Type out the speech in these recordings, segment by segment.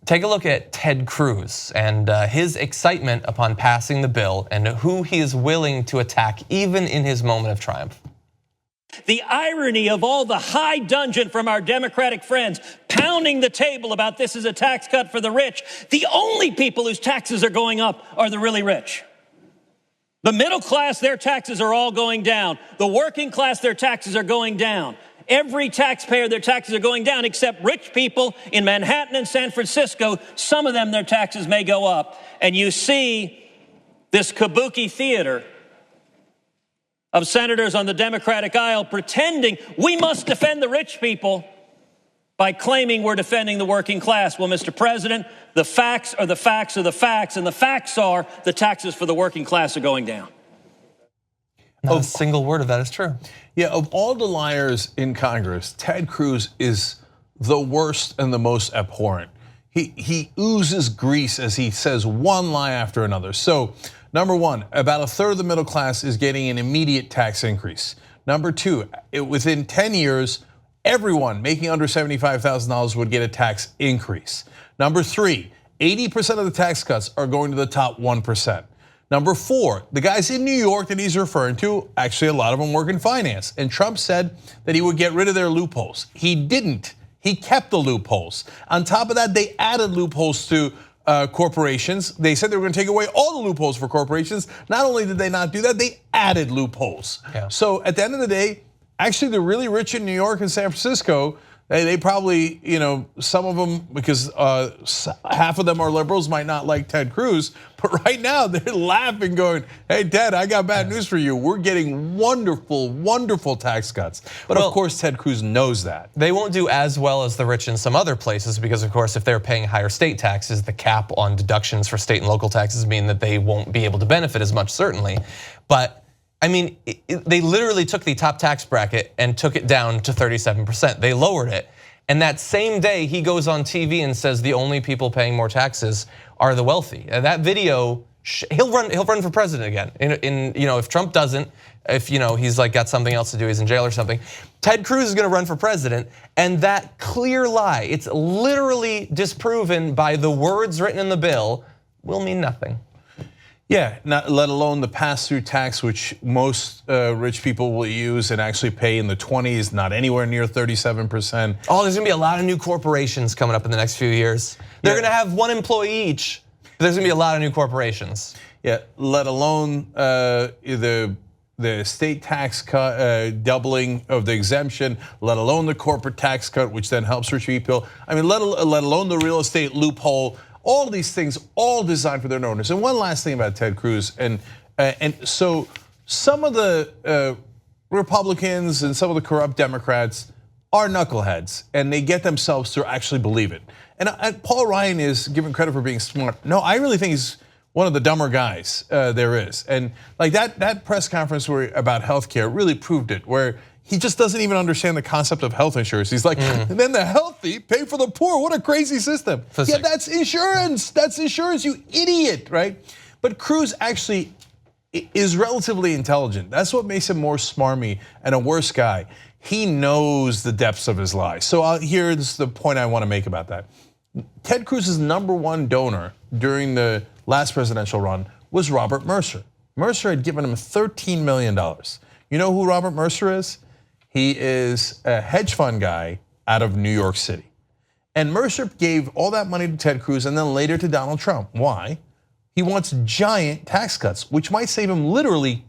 Take a look at Ted Cruz and his excitement upon passing the bill and who he is willing to attack even in his moment of triumph. The irony of all the high dudgeon from our Democratic friends pounding the table about this is a tax cut for the rich. The only people whose taxes are going up are the really rich. The middle class, their taxes are all going down. The working class, their taxes are going down. Every taxpayer, their taxes are going down, except rich people in Manhattan and San Francisco. Some of them, their taxes may go up. And you see this kabuki theater of senators on the Democratic aisle pretending we must defend the rich people by claiming we're defending the working class. Well, Mr. President, the facts are the facts are the facts, and the facts are the taxes for the working class are going down. Not a single word of that is true. Yeah, of all the liars in Congress, Ted Cruz is the worst and the most abhorrent. He oozes grease as he says one lie after another. So, number one, about a third of the middle class is getting an immediate tax increase. Number two, within 10 years, everyone making under $75,000 would get a tax increase. Number three, 80% of the tax cuts are going to the top 1%. Number four, the guys in New York that he's referring to, actually a lot of them work in finance. And Trump said that he would get rid of their loopholes. He didn't. He kept the loopholes. On top of that, they added loopholes to corporations. They said they were going to take away all the loopholes for corporations. Not only did they not do that, they added loopholes. Yeah. So at the end of the day, actually the really rich in New York and San Francisco, they probably, some of them, because half of them are liberals, might not like Ted Cruz, but right now they're laughing going, hey Ted, I got bad news for you. We're getting wonderful, wonderful tax cuts. But of course Ted Cruz knows that. They won't do as well as the rich in some other places because of course if they're paying higher state taxes, the cap on deductions for state and local taxes mean that they won't be able to benefit as much, certainly. But I mean, they literally took the top tax bracket and took it down to 37%. They lowered it. And that same day he goes on TV and says the only people paying more taxes are the wealthy. And that video, he'll run for president again. If Trump doesn't, if he's like got something else to do, he's in jail or something, Ted Cruz is going to run for president. And that clear lie, it's literally disproven by the words written in the bill, will mean nothing. Yeah, not let alone the pass-through tax, which most rich people will use and actually pay in the 20s, not anywhere near 37%. Oh, there's gonna be a lot of new corporations coming up in the next few years. They're gonna have one employee each. There's gonna be a lot of new corporations. Yeah, let alone the state tax cut, doubling of the exemption, let alone the corporate tax cut, which then helps rich people. I mean, let alone the real estate loophole. All these things, all designed for their owners. And one last thing about Ted Cruz, and so some of the Republicans and some of the corrupt Democrats are knuckleheads, and they get themselves to actually believe it. And Paul Ryan is given credit for being smart. No, I really think he's one of the dumber guys there is. And like that press conference about healthcare really proved it, where he just doesn't even understand the concept of health insurance. He's like, and then the healthy pay for the poor. What a crazy system. Yeah, that's insurance. That's insurance, you idiot, right? But Cruz actually is relatively intelligent. That's what makes him more smarmy and a worse guy. He knows the depths of his lies. So here's the point I want to make about that. Ted Cruz's #1 donor during the last presidential run was Robert Mercer. Mercer had given him $13 million. You know who Robert Mercer is? He is a hedge fund guy out of New York City. And Mercer gave all that money to Ted Cruz and then later to Donald Trump. Why? He wants giant tax cuts, which might save him literally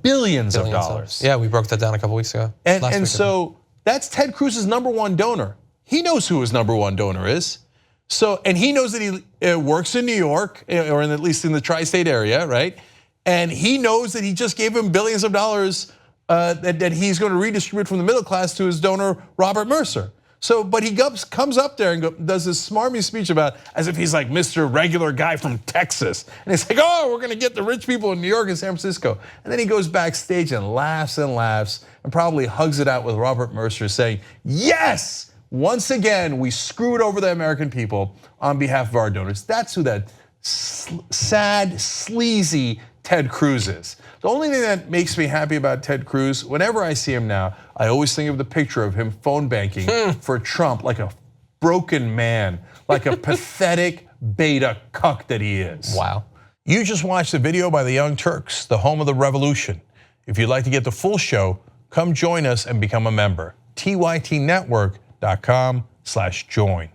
billions of dollars. Yeah, we broke that down a couple weeks ago. And so that's Ted Cruz's #1 donor. He knows who his #1 donor is. So, and he knows that he works in New York, or at least in the tri-state area, right? And he knows that he just gave him billions of dollars that he's going to redistribute from the middle class to his donor, Robert Mercer. So, but he comes up there and does this smarmy speech about, as if he's like Mr. Regular Guy from Texas. And he's like, oh, we're going to get the rich people in New York and San Francisco. And then he goes backstage and laughs and probably hugs it out with Robert Mercer saying, yes, once again, we screwed over the American people on behalf of our donors. That's who that sad, sleazy Ted Cruz is. The only thing that makes me happy about Ted Cruz, whenever I see him now, I always think of the picture of him phone banking for Trump like a broken man, like a pathetic beta cuck that he is. Wow. You just watched the video by the Young Turks, the home of the revolution. If you'd like to get the full show, come join us and become a member. tytnetwork.com/join.